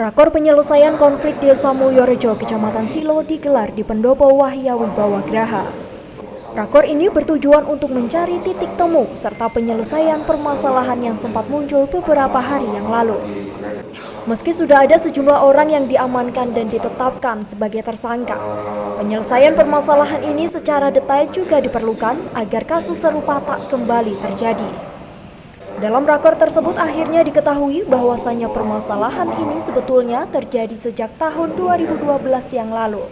Rakor penyelesaian konflik Desa Mulyorejo, Kecamatan Silo digelar di Pendopo Wahya Wibawa Graha. Rakor ini bertujuan untuk mencari titik temu serta penyelesaian permasalahan yang sempat muncul beberapa hari yang lalu. Meski sudah ada sejumlah orang yang diamankan dan ditetapkan sebagai tersangka, penyelesaian permasalahan ini secara detail juga diperlukan agar kasus serupa tak kembali terjadi. Dalam rakor tersebut akhirnya diketahui bahwasannya permasalahan ini sebetulnya terjadi sejak tahun 2012 yang lalu.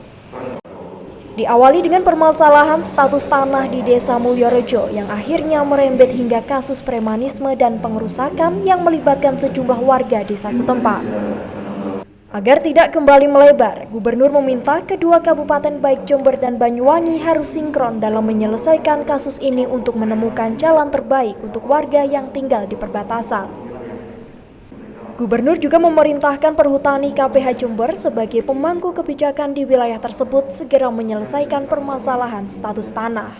Diawali dengan permasalahan status tanah di Desa Mulyorejo yang akhirnya merembet hingga kasus premanisme dan pengerusakan yang melibatkan sejumlah warga desa setempat. Agar tidak kembali melebar, Gubernur meminta kedua kabupaten baik Jember dan Banyuwangi harus sinkron dalam menyelesaikan kasus ini untuk menemukan jalan terbaik untuk warga yang tinggal di perbatasan. Gubernur juga memerintahkan Perhutani KPH Jember sebagai pemangku kebijakan di wilayah tersebut segera menyelesaikan permasalahan status tanah,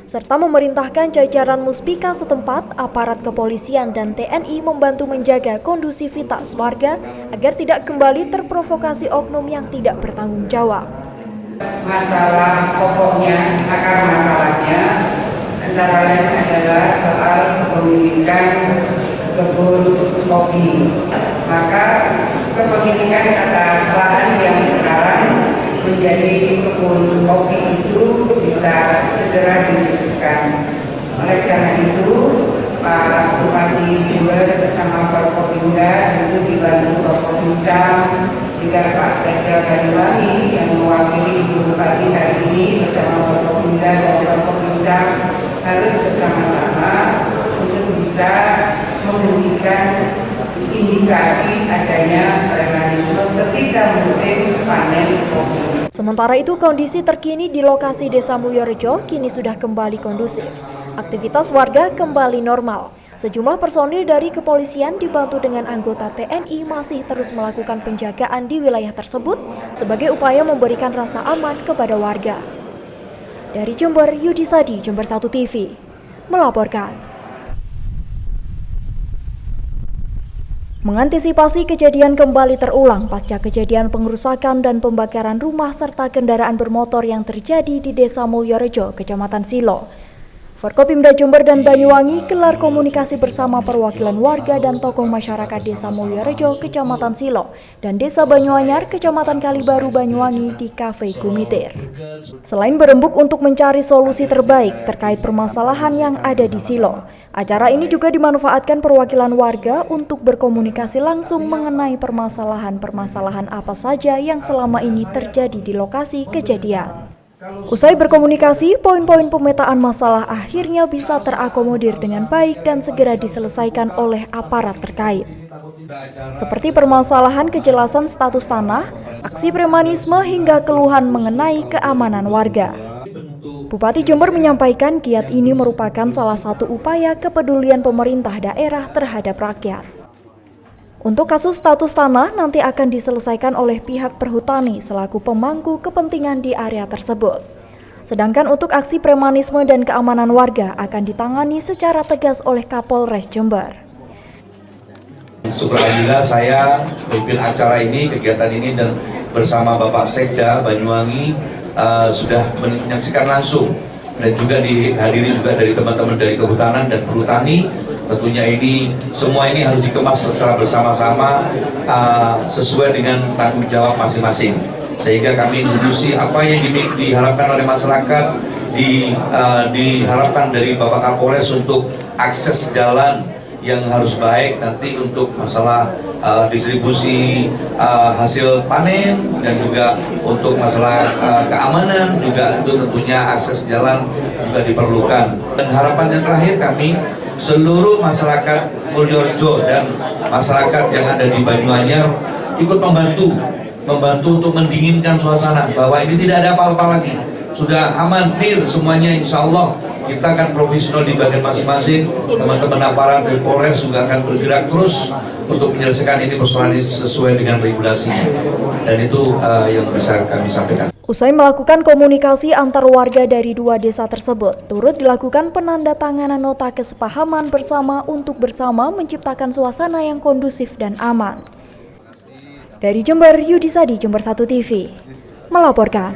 serta memerintahkan jajaran muspika setempat, aparat kepolisian dan TNI membantu menjaga kondusivitas warga agar tidak kembali terprovokasi oknum yang tidak bertanggung jawab. Masalah pokoknya, akar masalahnya antara lain adalah soal kepemilikan kebun kopi. Maka kepemilikan atas lahan yang sekarang menjadi kebun kopi itu bisa segera diteruskan. Oleh karena itu, Pak Bupati Jember bersama Forkopimda tentu dibantu Forkopimda, juga Pak Sekda Banyuwangi yang mewakili Ibu Bupati hari ini bersama Forkopimda dan Forkopimda harus bersama-sama untuk bisa memberikan indikasi adanya premanisme ketika musim panen kopi. Sementara itu, kondisi terkini di lokasi Desa Mulyorejo kini sudah kembali kondusif. Aktivitas warga kembali normal. Sejumlah personil dari kepolisian dibantu dengan anggota TNI masih terus melakukan penjagaan di wilayah tersebut sebagai upaya memberikan rasa aman kepada warga. Dari Jember, Yudi Sadi, Jember 1 TV, melaporkan. Mengantisipasi kejadian kembali terulang pasca kejadian pengerusakan dan pembakaran rumah serta kendaraan bermotor yang terjadi di Desa Mulyorejo, Kecamatan Silo, Forkopimda Jember dan Banyuwangi gelar komunikasi bersama perwakilan warga dan tokoh masyarakat Desa Mulyorejo, Kecamatan Silo, dan Desa Banyuanyar, Kecamatan Kalibaru, Banyuwangi di Cafe Gumitir. Selain berembuk untuk mencari solusi terbaik terkait permasalahan yang ada di Silo, acara ini juga dimanfaatkan perwakilan warga untuk berkomunikasi langsung mengenai permasalahan-permasalahan apa saja yang selama ini terjadi di lokasi kejadian. Usai berkomunikasi, poin-poin pemetaan masalah akhirnya bisa terakomodir dengan baik dan segera diselesaikan oleh aparat terkait. Seperti permasalahan kejelasan status tanah, aksi premanisme hingga keluhan mengenai keamanan warga. Bupati Jember menyampaikan giat ini merupakan salah satu upaya kepedulian pemerintah daerah terhadap rakyat. Untuk kasus status tanah nanti akan diselesaikan oleh pihak Perhutani selaku pemangku kepentingan di area tersebut. Sedangkan untuk aksi premanisme dan keamanan warga akan ditangani secara tegas oleh Kapolres Jember. Alhamdulillah saya memimpin acara ini, kegiatan ini dan bersama Bapak Sekda Banyuwangi sudah menyaksikan langsung dan juga dihadiri juga dari teman-teman dari Kehutanan dan Perhutani. Tentunya ini semua ini harus dikemas secara bersama-sama sesuai dengan tanggung jawab masing-masing, sehingga kami diskusi apa yang diharapkan oleh masyarakat, diharapkan dari Bapak Kapolres untuk akses jalan yang harus baik nanti untuk masalah distribusi hasil panen dan juga untuk masalah keamanan juga itu tentunya akses jalan juga diperlukan. Dan harapan yang terakhir kami seluruh masyarakat Mulyorejo dan masyarakat yang ada di Banyuanyar ikut membantu untuk mendinginkan suasana bahwa ini tidak ada apa-apa lagi, sudah aman, clear semuanya. Insya Allah kita akan profesional di bagian masing-masing. Teman-teman aparat dari Polres juga akan bergerak terus untuk menyelesaikan ini persoalan ini sesuai dengan regulasinya, dan itu yang bisa kami sampaikan. Usai melakukan komunikasi antar warga dari dua desa tersebut, turut dilakukan penandatanganan nota kesepahaman bersama untuk bersama menciptakan suasana yang kondusif dan aman. Dari Jember, Yudi Sadi, Jember 1 TV, melaporkan.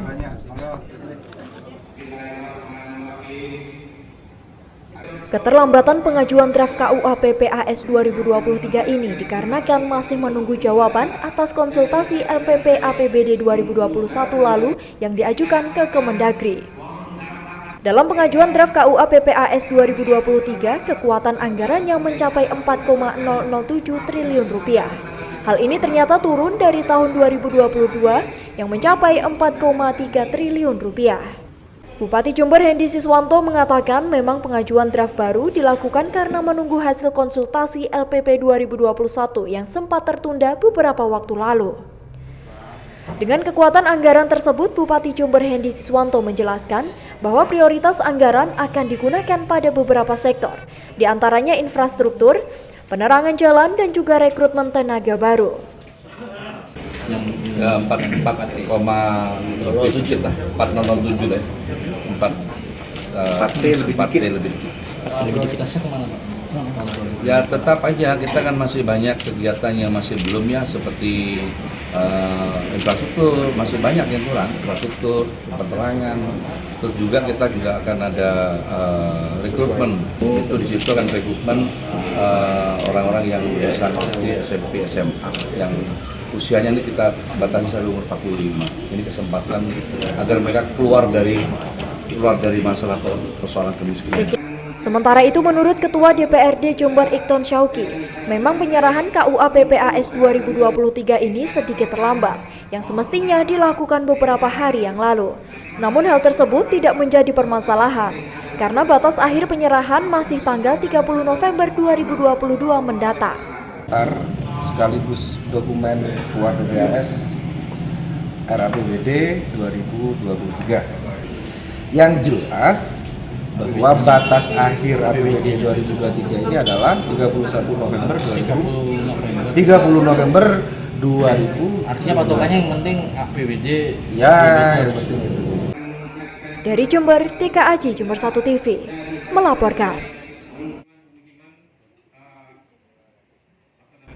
Keterlambatan pengajuan draft KUA PPAS 2023 ini dikarenakan masih menunggu jawaban atas konsultasi LPP APBD 2021 lalu yang diajukan ke Kemendagri. Dalam pengajuan draft KUA PPAS 2023, kekuatan anggarannya mencapai 4,007 triliun rupiah. Hal ini ternyata turun dari tahun 2022 yang mencapai 4,3 triliun rupiah. Bupati Jember Hendy Siswanto mengatakan memang pengajuan draft baru dilakukan karena menunggu hasil konsultasi LPP 2021 yang sempat tertunda beberapa waktu lalu. Dengan kekuatan anggaran tersebut, Bupati Jember Hendy Siswanto menjelaskan bahwa prioritas anggaran akan digunakan pada beberapa sektor, di antaranya infrastruktur, penerangan jalan, dan juga rekrutmen tenaga baru. Yang 4,007 lah, 4,007 deh. 4T lebih dikit. Aktivitasnya kemana Pak? Ya tetap aja, kita kan masih banyak kegiatan yang masih belum ya, seperti infrastruktur, masih banyak yang kurang, infrastruktur, penerangan. Terus juga kita juga akan ada rekrutmen, itu di situ kan rekrutmen orang-orang yang lulusan SD, SMP, SMA yang usianya ini kita batasi sampai umur 45. Ini kesempatan agar mereka keluar dari masalah persoalan kemiskinan. Sementara itu, menurut Ketua DPRD Jember Ikton Syauki, memang penyerahan KUA PPAS 2023 ini sedikit terlambat, yang semestinya dilakukan beberapa hari yang lalu. Namun hal tersebut tidak menjadi permasalahan, karena batas akhir penyerahan masih tanggal 30 November 2022 mendatang. Sekaligus dokumen KUA PPAS RAPBD 2023 yang jelas bahwa batas akhir APBD 2023 ini adalah 31 November 2000 artinya patokannya yang penting APBD ya, yang penting itu. Dari Jember, DKAJ Jember 1 TV melaporkan.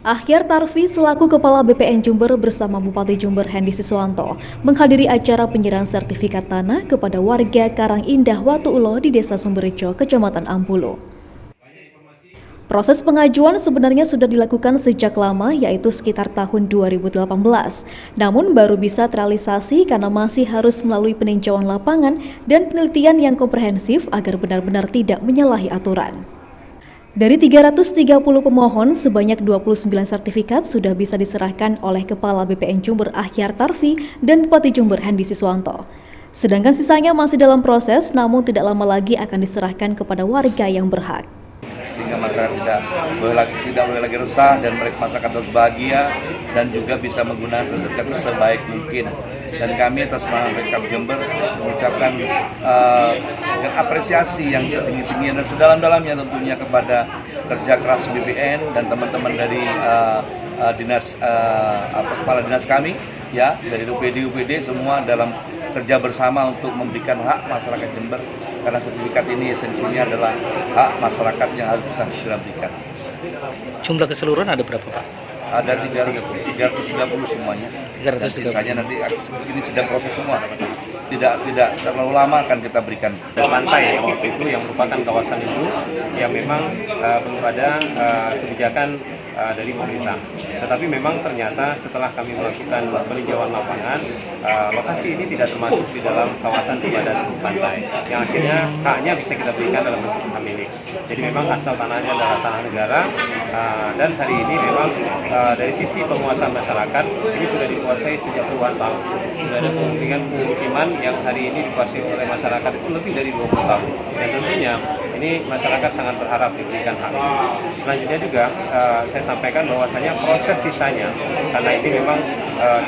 Ahyar Tarfi selaku Kepala BPN Jember bersama Bupati Jember Hendy Siswanto menghadiri acara penyerahan sertifikat tanah kepada warga Karang Indah Watu Ulo di Desa Sumberjo, Kecamatan Ampulo. Proses pengajuan sebenarnya sudah dilakukan sejak lama, yaitu sekitar tahun 2018. Namun baru bisa terrealisasi karena masih harus melalui peninjauan lapangan dan penelitian yang komprehensif agar benar-benar tidak menyalahi aturan. Dari 330 pemohon, sebanyak 29 sertifikat sudah bisa diserahkan oleh Kepala BPN Jember Ahyar Tarfi dan Bupati Jember Hendy Siswanto. Sedangkan sisanya masih dalam proses, namun tidak lama lagi akan diserahkan kepada warga yang berhak. Sehingga masyarakat tidak boleh lagi resah dan masyarakat harus bahagia dan juga bisa menggunakan sertifikat sebaik mungkin. Dan kami atas nama Pemkab Jember mengucapkan apresiasi yang setinggi-tingginya dan sedalam-dalamnya tentunya kepada kerja keras BPN dan teman-teman dari kepala dinas kami ya, dari UPD semua dalam kerja bersama untuk memberikan hak masyarakat Jember, karena sertifikat ini esensinya adalah hak masyarakat yang harus kita segera berikan. Jumlah keseluruhan ada berapa Pak? Ada 330 semuanya. 330. Dan sisanya nanti ini sedang proses semua. Tidak terlalu lama akan kita berikan. Pantai waktu itu yang merupakan kawasan itu yang memang belum ada kebijakan dari pemerintah. Tetapi memang ternyata setelah kami melakukan peninjauan lapangan, lokasi ini tidak termasuk di dalam kawasan sepadan pantai, yang akhirnya haknya bisa kita berikan dalam bentuk hak milik. Jadi memang asal tanahnya adalah tanah negara, dan hari ini memang dari sisi penguasaan masyarakat ini sudah dikuasai sejak puluhan tahun. Sudah ada pemukiman yang hari ini dikuasai oleh masyarakat itu lebih dari 20 tahun. Dan tentunya ini masyarakat sangat berharap diberikan hak ini. Selanjutnya juga saya sampaikan bahwasanya proses sisanya, karena ini memang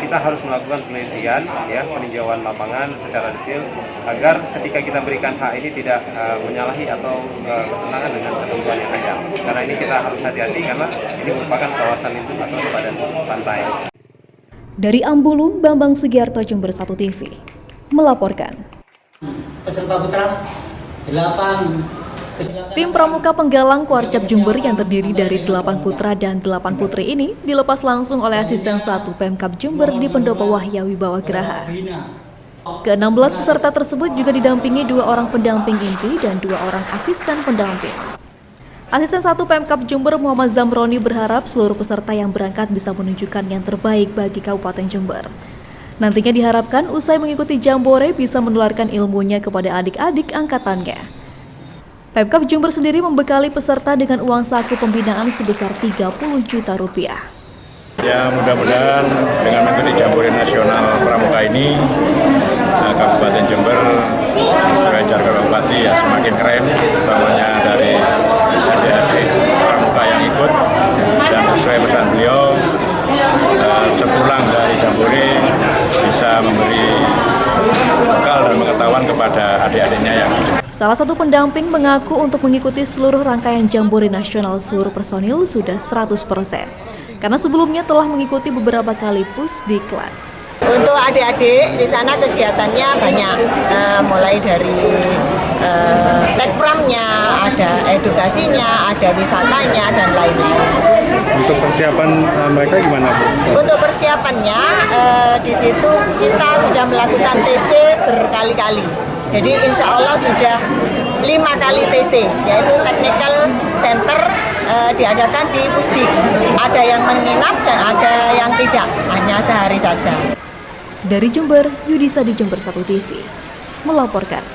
kita harus melakukan penelitian, ya, peninjauan lapangan secara detail agar ketika kita berikan hak ini tidak menyalahi atau bertentangan dengan ketentuan yang ada. Karena ini kita harus hati-hati karena ini merupakan kawasan lindung atau sepadan pantai. Dari Ambulu, Bambang Sugiarto, Jember 1 TV melaporkan. Peserta putra 8 Tim pramuka penggalang Kuarcap Jember yang terdiri dari 8 putra dan 8 putri ini dilepas langsung oleh Asisten 1 Pemkab Jember di Pendopo Wahya Wibawa Graha. Ke-16 peserta tersebut juga didampingi 2 orang pendamping inti dan 2 orang asisten pendamping. Asisten 1 Pemkab Jember Muhammad Zamroni berharap seluruh peserta yang berangkat bisa menunjukkan yang terbaik bagi Kabupaten Jember. Nantinya diharapkan usai mengikuti Jambore bisa menularkan ilmunya kepada adik-adik angkatannya. Pemkab Jember sendiri membekali peserta dengan uang saku pembinaan sebesar 30 juta rupiah. Ya, mudah-mudahan dengan mengikuti Jambore Nasional Pramuka ini, Kabupaten Jember sesuai cara Bupati ya semakin keren, utamanya dari adik-adik pramuka yang ikut, dan sesuai pesan beliau, sepulang dari Jambore bisa memberi bekal dan pengetahuan kepada adik-adiknya yang Salah satu pendamping mengaku untuk mengikuti seluruh rangkaian Jambore Nasional seluruh personil sudah 100%. Karena sebelumnya telah mengikuti beberapa kali pusdiklat. Untuk adik-adik di sana kegiatannya banyak, mulai dari tekpramnya, ada edukasinya, ada wisatanya, dan lain-lain. Untuk persiapan mereka gimana, Bu? Untuk persiapannya, di situ kita sudah melakukan TC berkali-kali. Jadi insya Allah sudah 5 kali TC, yaitu Technical Center diadakan di Pusdik. Ada yang menginap dan ada yang tidak, hanya sehari saja. Dari Jember, Yudisa di Jember 1 TV melaporkan.